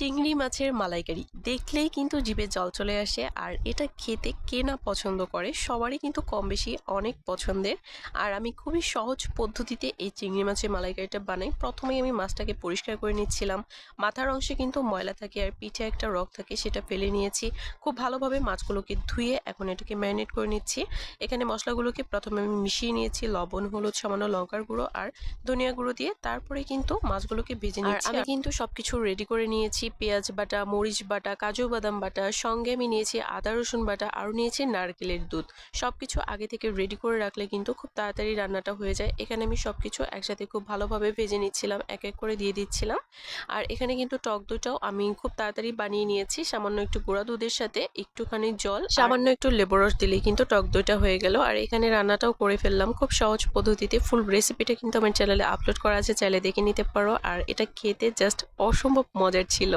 চিংড়ি মাছের মালাইকারি দেখলেই কিন্তু জিভে জল চলে আসে। আর এটা খেতে কে না পছন্দ করে, সবারই কিন্তু কম বেশি অনেক পছন্দের। আর আমি খুবই সহজ পদ্ধতিতে এই চিংড়ি মাছের মালাইকারিটা বানাই। প্রথমেই আমি মাছটাকে পরিষ্কার করে নিচ্ছিলাম। মাথার অংশে কিন্তু ময়লা থাকে আর পিঠে একটা রগ থাকে, সেটা ফেলে নিয়েছি। খুব ভালোভাবে মাছগুলোকে ধুয়ে এখন এটাকে ম্যারিনেট করে নিচ্ছি। এখানে মশলাগুলোকে প্রথমে আমি মিশিয়ে নিয়েছি, লবণ, হলুদ, সামান্য লঙ্কার গুঁড়ো আর ধনিয়া গুঁড়ো দিয়ে। তারপরে কিন্তু মাছগুলোকে ভেজে নিচ্ছি। আর আমি কিন্তু সবকিছু রেডি করে নিয়েছি, পেঁয়াজ বাটা, মরিচ বাটা, কাজু বাদাম বাটা, সঙ্গে আমি নিয়েছি আদা রসুন বাটা, আরও নিয়েছি নারকেলের দুধ। সবকিছু আগে থেকে রেডি করে রাখলে কিন্তু খুব তাড়াতাড়ি রান্নাটা হয়ে যায়। এখানে আমি সবকিছু একসাথে খুব ভালোভাবে ভেজে নিচ্ছিলাম, এক এক করে দিয়ে দিচ্ছিলাম। আর এখানে কিন্তু টক দইটাও আমি খুব তাড়াতাড়ি বানিয়ে নিয়েছি। সামান্য একটু গুঁড়া দুধের সাথে একটুখানি জল, সামান্য একটু লেবু রস দিলেই কিন্তু টক দইটা হয়ে গেল। আর এখানে রান্নাটাও করে ফেললাম খুব সহজ পদ্ধতিতে। ফুল রেসিপিটা কিন্তু আমার চ্যানেলে আপলোড করা আছে, চাইলে দেখে নিতে পারো। আর এটা খেতে জাস্ট অসম্ভব মজার ছিল।